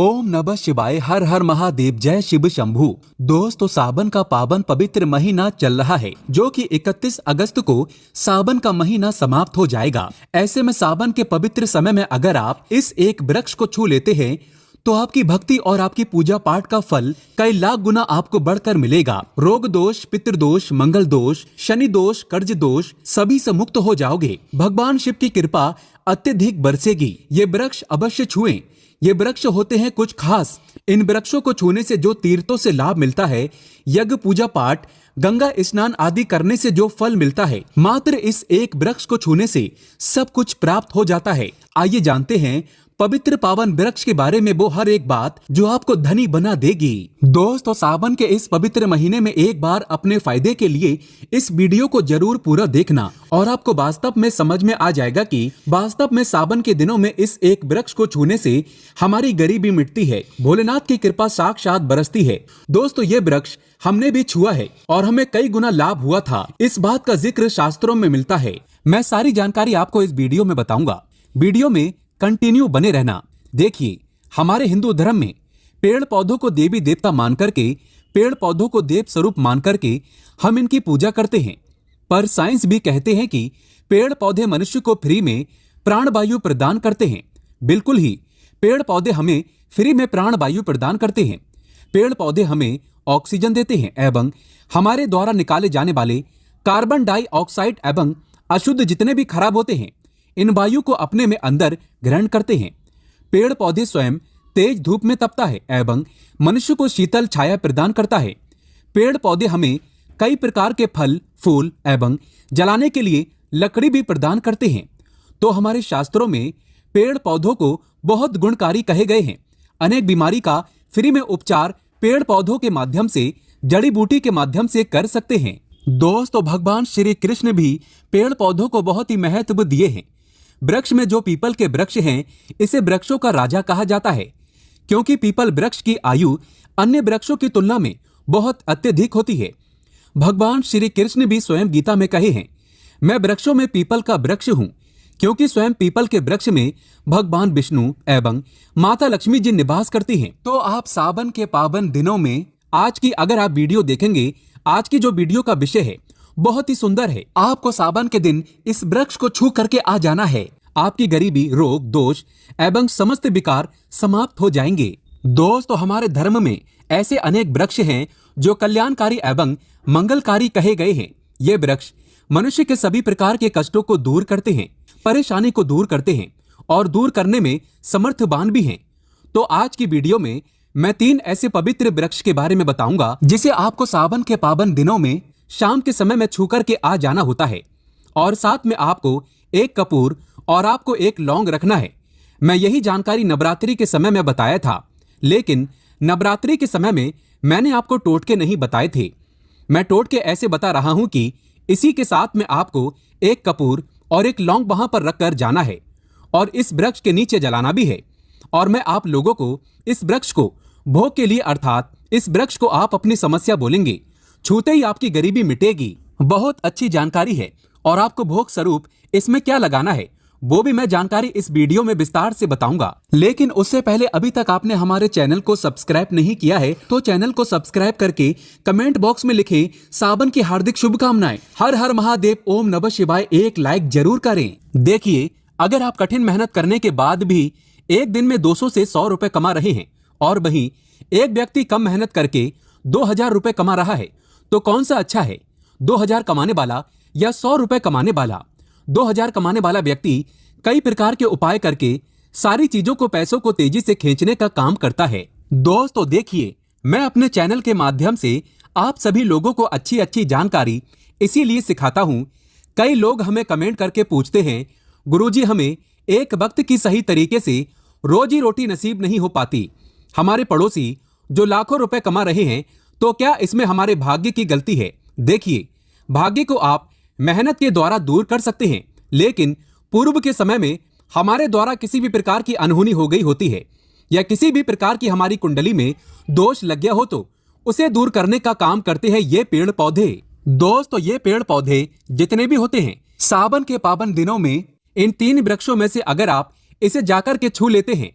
ओम नमः शिवाय, हर हर महादेव, जय शिव शंभू। दोस्तों, सावन का पावन पवित्र महीना चल रहा है, जो कि 31 अगस्त को सावन का महीना समाप्त हो जाएगा। ऐसे में सावन के पवित्र समय में अगर आप इस एक वृक्ष को छू लेते हैं तो आपकी भक्ति और आपकी पूजा पाठ का फल कई लाख गुना आपको बढ़कर मिलेगा। रोग दोष, पितृदोष, मंगल दोष, शनि दोष, कर्ज दोष सभी से मुक्त हो जाओगे। भगवान शिव की कृपा अत्यधिक बरसेगी। ये वृक्ष अवश्य छुएं। ये वृक्ष होते हैं कुछ खास। इन वृक्षों को छूने से जो तीर्थों से लाभ मिलता है, यज्ञ, पूजा पाठ, गंगा स्नान आदि करने से जो फल मिलता है, मात्र इस एक वृक्ष को छूने से सब कुछ प्राप्त हो जाता है। आइए जानते हैं पवित्र पावन वृक्ष के बारे में वो हर एक बात जो आपको धनी बना देगी। दोस्तों, सावन के इस पवित्र महीने में एक बार अपने फायदे के लिए इस वीडियो को जरूर पूरा देखना और आपको वास्तव में समझ में आ जाएगा कि वास्तव में सावन के दिनों में इस एक वृक्ष को छूने से हमारी गरीबी मिटती है, भोलेनाथ की कृपा साक्षात बरसती है। दोस्तों, ये वृक्ष हमने भी छुआ है और हमें कई गुना लाभ हुआ था। इस बात का जिक्र शास्त्रों में मिलता है। मैं सारी जानकारी आपको इस वीडियो में बताऊंगा। वीडियो में कंटिन्यू बने रहना। देखिए, हमारे हिंदू धर्म में पेड़ पौधों को देवी देवता मान करके, पेड़ पौधों को देव स्वरूप मान करके हम इनकी पूजा करते हैं। पर साइंस भी कहते हैं कि पेड़ पौधे मनुष्य को फ्री में प्राण वायु प्रदान करते हैं। बिल्कुल ही, पेड़ पौधे हमें फ्री में प्राण वायु प्रदान करते हैं। पेड़ पौधे हमें ऑक्सीजन देते हैं एवं हमारे द्वारा निकाले जाने वाले कार्बन डाइऑक्साइड एवं अशुद्ध जितने भी खराब होते हैं, इन वायु को अपने में अंदर ग्रहण करते हैं। पेड़ पौधे स्वयं तेज धूप में तपता है एवं मनुष्य को शीतल छाया प्रदान करता है। पेड़ पौधे हमें कई प्रकार के फल, फूल एवं जलाने के लिए लकड़ी भी प्रदान करते हैं। तो हमारे शास्त्रों में पेड़ पौधों को बहुत गुणकारी कहे गए हैं। अनेक बीमारी का फ्री में उपचार पेड़ पौधों के माध्यम से, जड़ी बूटी के माध्यम से कर सकते हैं। दोस्तों, भगवान श्री कृष्ण भी पेड़ पौधों को बहुत ही महत्व दिए हैं। वृक्ष में जो पीपल के वृक्ष हैं, इसे वृक्षों का राजा कहा जाता है, क्योंकि पीपल वृक्ष की आयु अन्य वृक्षों की तुलना में बहुत अत्यधिक होती है। भगवान श्री कृष्ण भी स्वयं गीता में कहे हैं, मैं वृक्षों में पीपल का वृक्ष हूं, क्योंकि स्वयं पीपल के वृक्ष में भगवान विष्णु एवं माता लक्ष्मी जी निवास करती हैं। तो आप सावन के पावन दिनों में आज की अगर आप वीडियो देखेंगे, आज की जो वीडियो का विषय है बहुत ही सुंदर है। आपको सावन के दिन इस वृक्ष को छू करके आ जाना है। आपकी गरीबी, रोग, दोष एवं समस्त विकार समाप्त हो जाएंगे। दोस्तों, हमारे धर्म में ऐसे अनेक वृक्ष हैं जो कल्याणकारी एवं मंगलकारी कहे गए हैं। ये वृक्ष मनुष्य के सभी प्रकार के कष्टों को दूर करते हैं, परेशानी को दूर करते हैं और दूर करने में समर्थवान भी हैं। तो आज की वीडियो में मैं 3 ऐसे पवित्र वृक्ष के बारे में बताऊंगा जिसे आपको सावन के पावन दिनों में शाम के समय में छू करके आ जाना होता है। और साथ में आपको एक कपूर और आपको एक लौंग रखना है। मैं यही जानकारी नवरात्रि के समय में बताया था, लेकिन नवरात्रि के समय में मैंने आपको टोटके नहीं बताए थे। मैं टोटके ऐसे बता रहा हूं कि इसी के साथ में आपको एक कपूर और एक लौंग वहां पर रखकर जाना है और इस वृक्ष के नीचे जलाना भी है। और मैं आप लोगों को इस वृक्ष को भोग के लिए, अर्थात इस वृक्ष को आप अपनी समस्या बोलेंगे, छूते ही आपकी गरीबी मिटेगी। बहुत अच्छी जानकारी है और आपको भोग स्वरूप इसमें क्या लगाना है वो भी मैं जानकारी इस वीडियो में विस्तार से बताऊंगा। लेकिन उससे पहले अभी तक आपने हमारे चैनल को सब्सक्राइब नहीं किया है तो चैनल को सब्सक्राइब करके कमेंट बॉक्स में लिखें सावन की हार्दिक शुभकामनाएं। हर हर महादेव, ओम नमः शिवाय एक लाइक जरूर करें। देखिए, अगर आप कठिन मेहनत करने के बाद भी एक दिन में 200 से 100 रुपए कमा रहे हैं और वहीं एक व्यक्ति कम मेहनत करके 2000 रुपए कमा रहा है, तो कौन सा अच्छा है, 2000 कमाने वाला या 100 रुपए कमाने वाला? 2000 कमाने वाला व्यक्ति कई प्रकार के उपाय करके सारी चीजों को, पैसों को तेजी से खींचने का काम करता है। दोस्तों, देखिए, मैं अपने चैनल के माध्यम से आप सभी लोगों को अच्छी अच्छी जानकारी इसीलिए सिखाता हूं। कई लोग हमें कमेंट करके पूछते हैं, गुरुजी हमें एक वक्त की सही तरीके से रोजी रोटी नसीब नहीं हो पाती। हमारे पड़ोसी जो लाखों रुपए कमा रहे हैं, तो क्या इसमें हमारे भाग्य की गलती है? देखिए, भाग्य को आप मेहनत के द्वारा दूर कर सकते हैं, लेकिन पूर्व के समय में हमारे द्वारा किसी भी प्रकार की अनहोनी हो गई होती है या किसी भी प्रकार की हमारी कुंडली में दोष लग गया हो तो उसे दूर करने का काम करते हैं ये पेड़ पौधे। दोस्तों, ये पेड़ पौधे जितने भी होते हैं, सावन के पावन दिनों में इन 3 वृक्षों में से अगर आप इसे जाकर के छू लेते हैं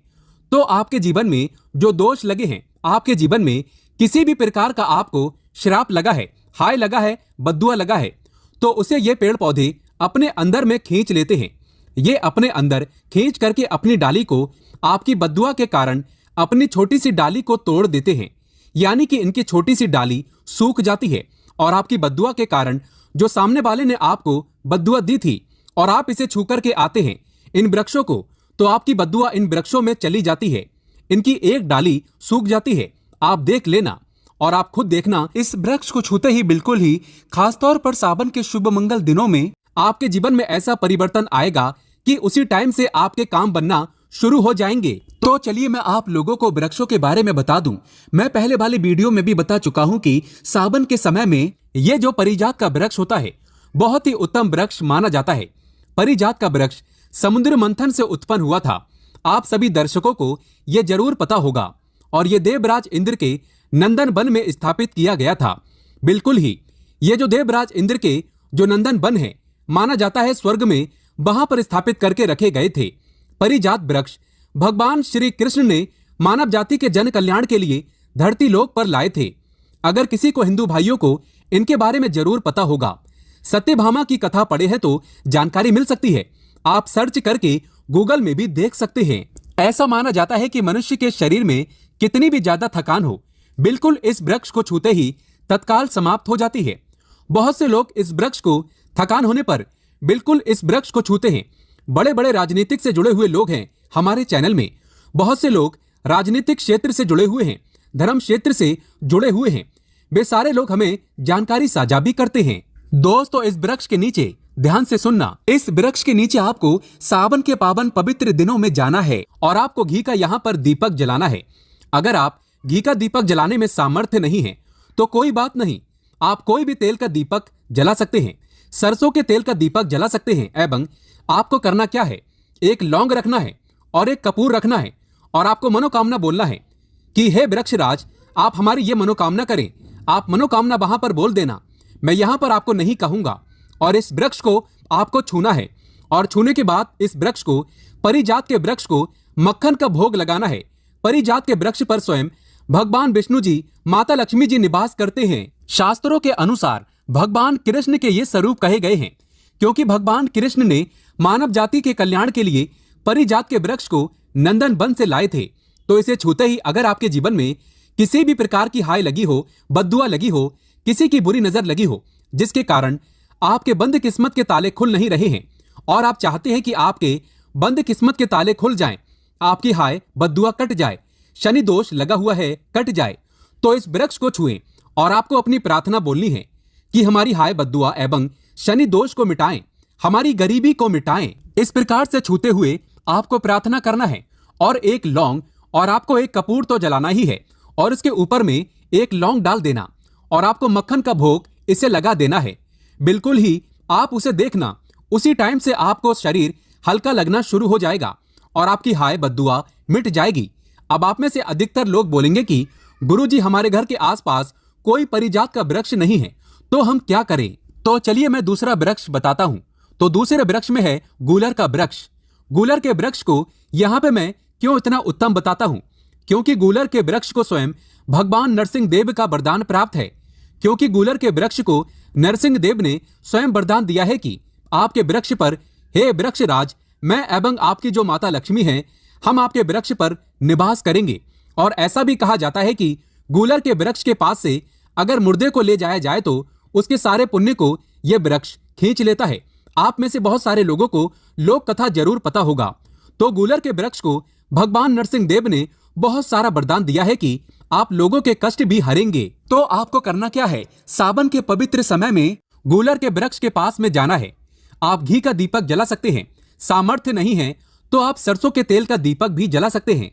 तो आपके जीवन में जो दोष लगे हैं, आपके जीवन में किसी भी प्रकार का आपको श्राप लगा है, हाय लगा है, बद्दुआ लगा है, तो उसे ये पेड़ पौधे अपने अंदर में खींच लेते हैं। ये अपने अंदर खींच करके अपनी डाली को आपकी बद्दुआ के कारण अपनी छोटी सी डाली को तोड़ देते हैं। यानी कि इनकी छोटी सी डाली सूख जाती है और आपकी बद्दुआ के कारण जो सामने वाले ने आपको बद्दुआ दी थी और आप इसे छू करके आते हैं इन वृक्षों को, तो आपकी बद्दुआ इन वृक्षों में चली जाती है। इनकी एक डाली सूख जाती है। आप देख लेना और आप खुद देखना, इस वृक्ष को छूते ही बिल्कुल ही खासतौर पर सावन के शुभ मंगल दिनों में आपके जीवन में ऐसा परिवर्तन आएगा कि उसी टाइम से आपके काम बनना शुरू हो जाएंगे। तो चलिए मैं आप लोगों को वृक्षों के बारे में बता दूं। मैं पहले वाली वीडियो में भी बता चुका हूं कि सावन के समय में ये जो परिजात का वृक्ष होता है बहुत ही उत्तम वृक्ष माना जाता है। परिजात का वृक्ष समुद्र मंथन से उत्पन्न हुआ था। आप सभी दर्शकों को यह जरूर पता होगा और ये देवराज इंद्र के नंदन वन में स्थापित किया गया था। बिल्कुल ही ये जो देवराज इंद्र के जो नंदन वन है माना जाता है स्वर्ग में वहां पर स्थापित करके रखे गए थे। परिजात वृक्ष भगवान श्री कृष्ण ने मानव जाति के जन कल्याण के लिए धरती लोक पर लाए थे। अगर किसी को हिंदू भाइयों को इनके बारे में जरूर पता होगा, सत्यभामा की कथा पढ़े हैं तो जानकारी मिल सकती है। आप सर्च करके गूगल में भी देख सकते हैं। ऐसा माना जाता है कि मनुष्य के शरीर में कितनी भी ज्यादा थकान हो, बिल्कुल इस वृक्ष को छूते ही तत्काल समाप्त हो जाती है। बहुत से लोग इस वृक्ष को थकान होने पर बिल्कुल इस वृक्ष को छूते हैं। बड़े बड़े राजनीतिक से जुड़े हुए लोग हैं हमारे चैनल में। बहुत से लोग राजनीतिक क्षेत्र से जुड़े हुए हैं, धर्म क्षेत्र से जुड़े हुए हैं। वे सारे लोग हमें जानकारी साझा भी करते हैं। दोस्तों, इस वृक्ष के नीचे ध्यान से सुनना, इस वृक्ष के नीचे आपको सावन के पावन पवित्र दिनों में जाना है और आपको घी का यहाँ पर दीपक जलाना है। अगर आप घी का दीपक जलाने में सामर्थ्य नहीं है तो कोई बात नहीं, आप कोई भी तेल का दीपक जला सकते हैं, सरसों के तेल का दीपक जला सकते हैं। एवं आपको करना क्या है, एक लौंग रखना है और एक कपूर रखना है और आपको मनोकामना बोलना है कि हे वृक्षराज, आप हमारी ये मनोकामना करें। आप मनोकामना वहां पर बोल देना, मैं यहां पर आपको नहीं कहूंगा। और इस वृक्ष को आपको छूना है और छूने के बाद इस वृक्ष को, परिजात के वृक्ष को मक्खन का भोग लगाना है। परिजात के वृक्ष पर स्वयं भगवान विष्णु जी, माता लक्ष्मी जी निवास करते हैं। शास्त्रों के अनुसार भगवान कृष्ण के ये स्वरूप कहे गए हैं क्योंकि भगवान कृष्ण ने मानव जाति के कल्याण के लिए परिजात के वृक्ष को नंदन वन से लाए थे। तो इसे छूते ही अगर आपके जीवन में किसी भी प्रकार की हाय लगी हो, बद्दुआ लगी हो, किसी की बुरी नजर लगी हो, जिसके कारण आपके बंद किस्मत के ताले खुल नहीं रहे हैं और आप चाहते हैं कि आपके बंद किस्मत के ताले खुल जाएं, आपकी हाय बद्दुआ कट जाए, शनि दोष लगा हुआ है कट जाए, तो इस वृक्ष को छुएं और आपको अपनी प्रार्थना बोलनी है कि हमारी हाय बद्दुआ एवं शनि दोष को मिटाएं, हमारी गरीबी को मिटाएं। इस प्रकार से छूते हुए आपको प्रार्थना करना है और एक लौंग और आपको एक कपूर तो जलाना ही है और इसके ऊपर में एक लौंग डाल देना और आपको मक्खन का भोग इसे लगा देना है। बिल्कुल ही आप उसे देखना, उसी टाइम से आपको शरीर हल्का लगना शुरू हो जाएगा और आपकी हाय बद्दुआ मिट जाएगी। अब आप में से अधिकतर लोग बोलेंगे कि गुरुजी, हमारे घर के आसपास कोई परिजात का वृक्ष नहीं है, तो हम क्या करें? तो चलिए मैं दूसरा वृक्ष बताता हूं। तो दूसरे वृक्ष में है गूलर का वृक्ष। गूलर के वृक्ष को यहाँ पे मैं क्यों इतना उत्तम बताता हूँ, क्योंकि गूलर के वृक्ष को स्वयं भगवान नरसिंह देव का वरदान प्राप्त है। क्योंकि गूलर के वृक्ष को नरसिंह देव ने स्वयं वरदान दिया है कि आपके वृक्ष पर, हे वृक्षराज, मैं एवं आपकी जो माता लक्ष्मी है, हम आपके वृक्ष पर निवास करेंगे। और ऐसा भी कहा जाता है कि गूलर के वृक्ष के पास से अगर मुर्दे को ले जाया जाए तो उसके सारे पुण्य को यह वृक्ष खींच लेता है। आप में से बहुत सारे लोगों को लोक कथा जरूर पता होगा। तो गूलर के वृक्ष को भगवान नरसिंह देव ने बहुत सारा वरदान दिया है कि आप लोगों के कष्ट भी हरेंगे। तो आपको करना क्या है, सावन के पवित्र समय में गूलर के वृक्ष के पास में जाना है। आप घी का दीपक जला सकते हैं, सामर्थ्य नहीं है तो आप सरसों के तेल का दीपक भी जला सकते हैं,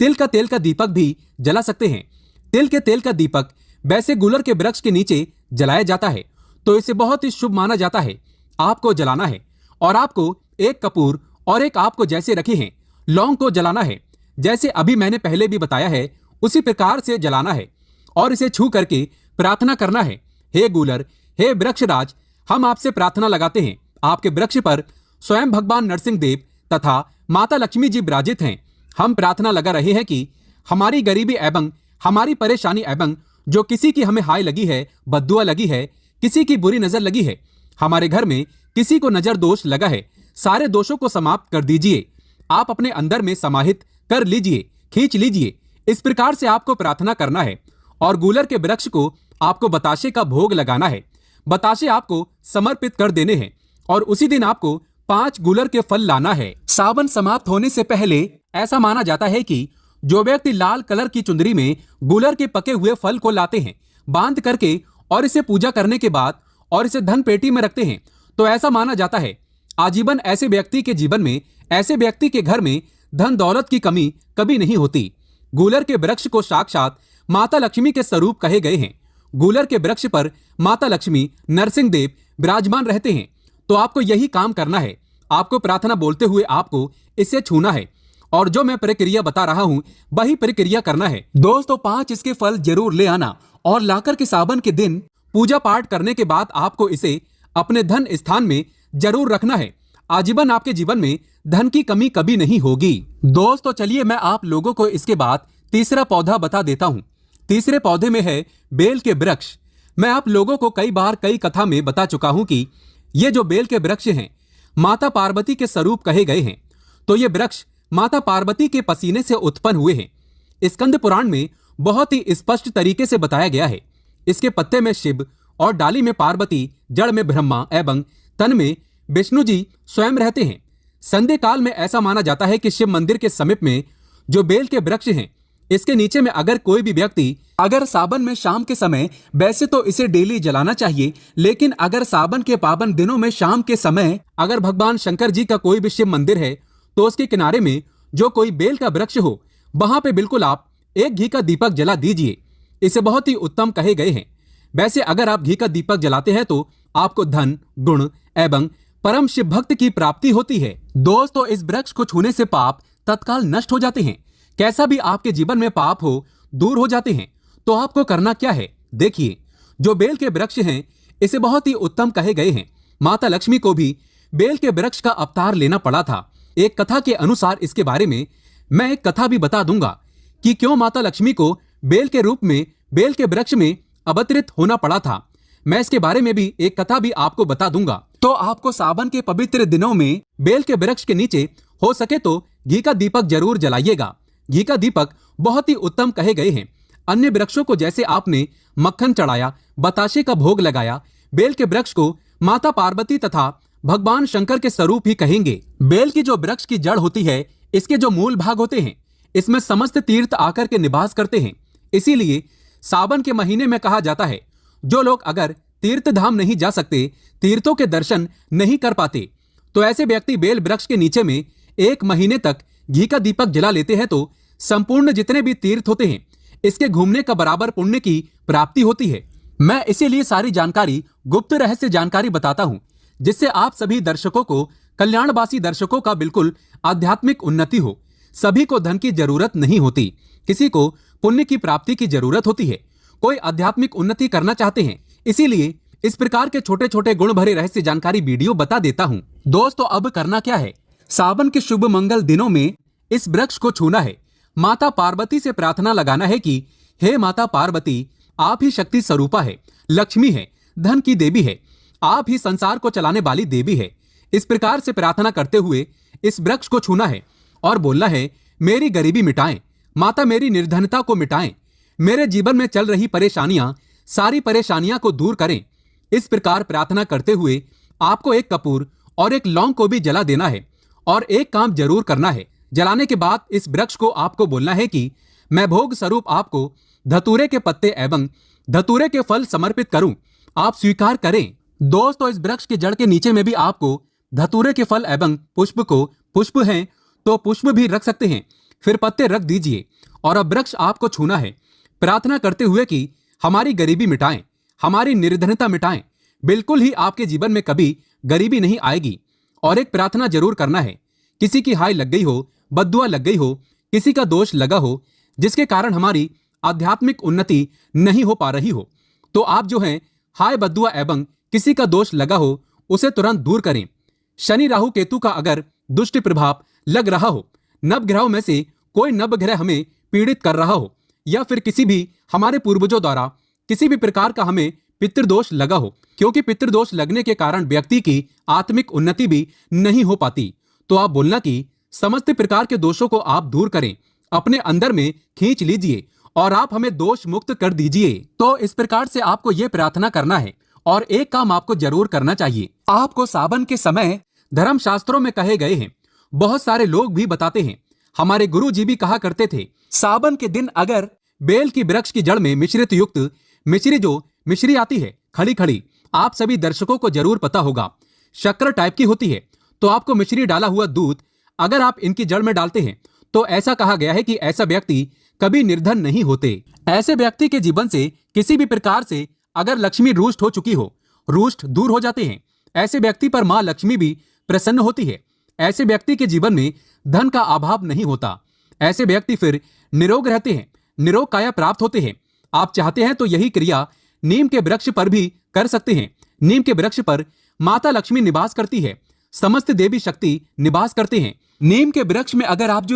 तिल का तेल का दीपक भी जला सकते हैं। तिल के तेल का दीपक वैसे गूलर के वृक्ष के नीचे जलाया जाता है, तो इसे बहुत ही शुभ माना जाता है। आपको जलाना है और आपको एक कपूर और एक आपको जैसे रखे हैं लौंग को जलाना है, जैसे अभी मैंने पहले भी बताया है उसी प्रकार से जलाना है और इसे छू करके प्रार्थना करना है, हे गूलर, हे वृक्षराज, हम आपसे प्रार्थना लगाते हैं। आपके वृक्ष पर स्वयं भगवान नरसिंह देव तथा माता लक्ष्मी जी विराजित हैं। हम प्रार्थना लगा रहे हैं कि हमारी गरीबी एवं हमारी परेशानी एवं जो किसी की हमें हाय लगी है, बद्दुआ लगी है, किसी की बुरी नजर लगी है, हमारे घर में किसी को नजर दोष लगा है, सारे दोषों को समाप्त कर दीजिए। आप अपने अंदर में समाहित कर लीजिए, खींच लीजिए। इस प्रकार से आपको प्रार्थना करना है और गूलर के वृक्ष को आपको बताशे का भोग लगाना है। बताशे आपको समर्पित कर देने हैं और उसी दिन आपको 5 गूलर के फल लाना है। सावन समाप्त होने से पहले ऐसा माना जाता है कि जो व्यक्ति लाल कलर की चुंदरी में गूलर के पके हुए फल को लाते हैं, बांध करके और इसे पूजा करने के बाद और इसे धन पेटी में रखते हैं, तो ऐसा माना जाता है आजीवन ऐसे व्यक्ति के जीवन में, ऐसे व्यक्ति के घर में धन दौलत की कमी कभी नहीं होती। गूलर के वृक्ष को साक्षात माता लक्ष्मी के स्वरूप कहे गए हैं। गूलर के वृक्ष पर माता लक्ष्मी, नरसिंह देव विराजमान रहते हैं। तो आपको यही काम करना है। आपको प्रार्थना बोलते हुए आपको इसे छूना है और जो मैं प्रक्रिया बता रहा हूं वही प्रक्रिया करना है। दोस्तों 5 इसके फल जरूर ले आना और लाकर के सावन के दिन पूजा पाठ करने के बाद आपको इसे अपने धन स्थान में जरूर रखना है। आजीवन आपके जीवन में धन की कमी कभी नहीं होगी। दोस्तों चलिए मैं आप लोगों को इसके बाद तीसरा पौधा बता देता हूँ। तीसरे पौधे में है बेल के वृक्ष। मैं आप लोगों को कई बार कई कथा में बता चुका हूं कि ये जो बेल के वृक्ष हैं माता पार्वती के स्वरूप कहे गए हैं। तो ये वृक्ष माता पार्वती के पसीने से उत्पन्न हुए हैं। स्कंद पुराण में बहुत ही स्पष्ट तरीके से बताया गया है। इसके पत्ते में शिव और डाली में पार्वती, जड़ में ब्रह्मा एवं तन में विष्णु जी स्वयं रहते हैं। संध्या काल में ऐसा माना जाता है कि शिव मंदिर के समीप में जो बेल के वृक्ष हैं, इसके नीचे में अगर कोई भी व्यक्ति अगर सावन में शाम के समय, वैसे तो इसे डेली जलाना चाहिए, लेकिन अगर सावन के पावन दिनों में शाम के समय अगर भगवान शंकर जी का कोई भी शिव मंदिर है तो उसके किनारे में जो कोई बेल का वृक्ष हो, वहां पे बिल्कुल आप एक घी का दीपक जला दीजिए। इसे बहुत ही उत्तम कहे गए हैं। वैसे अगर आप घी का दीपक जलाते हैं तो आपको धन, गुण एवं परम शिव भक्त की प्राप्ति होती है। दोस्तों इस वृक्ष को छूने से पाप तत्काल नष्ट हो जाते हैं। कैसा भी आपके जीवन में पाप हो, दूर हो जाते हैं। तो आपको करना क्या है, देखिए। जो बेल के वृक्ष हैं इसे बहुत ही उत्तम कहे गए हैं। माता लक्ष्मी को भी बेल के वृक्ष का अवतार लेना पड़ा था। एक कथा के अनुसार इसके बारे में मैं एक कथा भी बता दूंगा कि क्यों माता लक्ष्मी को बेल के रूप में बेल के वृक्ष में अवतरित होना पड़ा था। मैं इसके बारे में भी एक कथा भी आपको बता दूंगा। तो आपको सावन के पवित्र दिनों में बेल के वृक्ष के नीचे हो सके तो घी का दीपक जरूर जलाइएगा। घी का दीपक बहुत ही उत्तम कहे गए हैं। अन्य वृक्षों को जैसे आपने मक्खन चढ़ाया, बताशे का भोग लगाया, बेल के वृक्ष को माता पार्वती तथा भगवान शंकर के स्वरूप ही कहेंगे। बेल की जो वृक्ष की जड़ होती है, इसके जो मूल भाग होते हैं, इसमें समस्त तीर्थ आकर के निवास करते हैं। इसीलिए सावन के महीने में कहा जाता है जो लोग अगर तीर्थ धाम नहीं जा सकते, तीर्थों के दर्शन नहीं कर पाते, तो ऐसे व्यक्ति बेल वृक्ष के नीचे में 1 महीने तक घी का दीपक जला लेते हैं तो संपूर्ण जितने भी तीर्थ होते हैं इसके घूमने का बराबर पुण्य की प्राप्ति होती है। मैं इसीलिए सारी जानकारी, गुप्त रहस्य जानकारी बताता हूं, जिससे आप सभी दर्शकों को, कल्याणवासी दर्शकों का बिल्कुल आध्यात्मिक उन्नति हो। सभी को धन की जरूरत नहीं होती, किसी को पुण्य की प्राप्ति की जरूरत होती है। कोई आध्यात्मिक उन्नति करना चाहते हैं, इसीलिए इस प्रकार के छोटे छोटे गुण भरे रहस्य जानकारी वीडियो बता देता हूँ। दोस्तों अब करना क्या है, सावन के शुभ मंगल दिनों में इस वृक्ष को छूना है। माता पार्वती से प्रार्थना लगाना है कि हे माता पार्वती, आप ही शक्ति स्वरूपा है, लक्ष्मी है, धन की देवी है, आप ही संसार को चलाने वाली देवी है। इस प्रकार से प्रार्थना करते हुए इस वृक्ष को छूना है और बोलना है, मेरी गरीबी मिटाएं माता, मेरी निर्धनता को मिटाएं, मेरे जीवन में चल रही परेशानियां, सारी परेशानियां को दूर करें। इस प्रकार प्रार्थना करते हुए आपको एक कपूर और एक लौंग को भी जला देना है और एक काम जरूर करना है। जलाने के बाद इस वृक्ष को आपको बोलना है कि मैं भोग स्वरूप आपको धतूरे के पत्ते एवं धतूरे के फल समर्पित करूं, आप स्वीकार करें। दोस्तों इस वृक्ष के जड़ के नीचे में भी आपको धतूरे के फल एवं पुष्प हैं तो पुष्प भी रख सकते हैं, फिर पत्ते रख दीजिए। और अब वृक्ष आपको छूना है, प्रार्थना करते हुए कि हमारी गरीबी मिटाएं, हमारी निर्धनता मिटाएं, बिल्कुल ही आपके जीवन में कभी गरीबी नहीं आएगी। और एक प्रार्थना जरूर करना है, किसी की हाय लग गई हो, बद्दुआ लग गई हो, किसी का दोष लगा हो, जिसके कारण हमारी आध्यात्मिक उन्नति नहीं हो पा रही हो, तो आप जो हैं हाय बद्दुआ एवं किसी का दोष लगा हो उसे तुरंत दूर करें। शनि राहु केतु का अगर दुष्ट प्रभाव लग रहा हो, नवग्रहों में से कोई नवग्रह हमें पीड़ित कर रहा हो, या फिर किसी भी हमारे पूर्वजों द्वारा किसी भी प्रकार का हमें पितृदोष लगा हो, क्योंकि पितृदोष लगने के कारण व्यक्ति की आत्मिक उन्नति भी नहीं हो पाती। तो आप बोलना कि समस्त प्रकार के दोषों को आप दूर करें, अपने अंदर में खींच लीजिए और आप हमें दोष मुक्त कर दीजिए। तो इस प्रकार से आपको यह प्रार्थना करना है। और एक काम आपको जरूर करना चाहिए, आपको सावन के समय धर्म शास्त्रों में कहे गए हैं, बहुत सारे लोग भी बताते हैं, हमारे गुरु जी भी कहा करते थे, सावन के दिन अगर बेल की वृक्ष की जड़ में मिश्रित युक्त मिश्री आती है खड़ी खड़ी, आप सभी दर्शकों को जरूर पता होगा, शक्कर टाइप की होती है, तो आपको मिश्री डाला हुआ दूध अगर आप इनकी जड़ में डालते हैं तो ऐसा कहा गया है कि ऐसा व्यक्ति कभी निर्धन नहीं होते। ऐसे व्यक्ति के जीवन से किसी भी प्रकार से अगर लक्ष्मी रुष्ट हो चुकी हो, रुष्ट दूर हो जाते हैं। ऐसे व्यक्ति पर माँ लक्ष्मी भी प्रसन्न होती है। ऐसे व्यक्ति के जीवन में धन का अभाव नहीं होता। ऐसे व्यक्ति फिर निरोग रहते हैं, निरोग काया प्राप्त होते हैं। आप चाहते हैं तो यही क्रिया नीम के वृक्ष पर भी कर सकते हैं। नीम के वृक्ष पर माता लक्ष्मी निवास करती है, समस्त देवी शक्ति निवास करते हैं। नीम के वृक्ष में अगर आप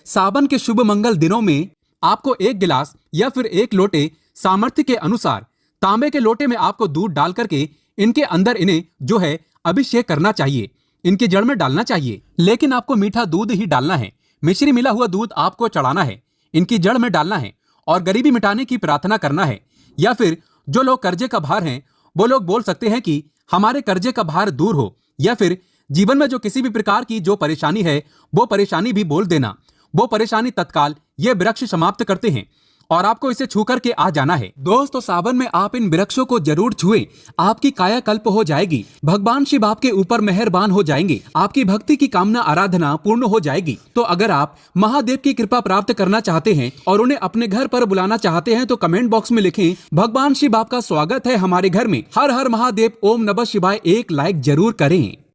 सावन के शुभ मंगल दिनों में आपको 1 गिलास या फिर 1 लोटे सामर्थ्य के अनुसार तांबे के लोटे में आपको दूध डाल करके इनके अंदर इन्हें अभिषेक करना चाहिए, इनकी जड़ में डालना चाहिए। लेकिन आपको मीठा दूध ही डालना है, मिश्री मिला हुआ दूध आपको चढ़ाना है, इनकी जड़ में डालना है और गरीबी मिटाने की प्रार्थना करना है। या फिर जो लोग कर्जे का भार हैं वो लोग बोल सकते हैं कि हमारे कर्जे का भार दूर हो, या फिर जीवन में जो किसी भी प्रकार की जो परेशानी है वो परेशानी भी बोल देना। वो परेशानी तत्काल ये वृक्ष समाप्त करते हैं और आपको इसे छू करके आ जाना है। दोस्तों, सावन में आप इन वृक्षों को जरूर छुएं, आपकी कायाकल्प हो जाएगी, भगवान शिव आपके ऊपर मेहरबान हो जाएंगे, आपकी भक्ति की कामना आराधना पूर्ण हो जाएगी। तो अगर आप महादेव की कृपा प्राप्त करना चाहते हैं और उन्हें अपने घर पर बुलाना चाहते हैं तो कमेंट बॉक्स में लिखें, भगवान शिव आपका स्वागत है हमारे घर में। हर हर महादेव, ओम नमः शिवाय। एक लाइक जरूर करें।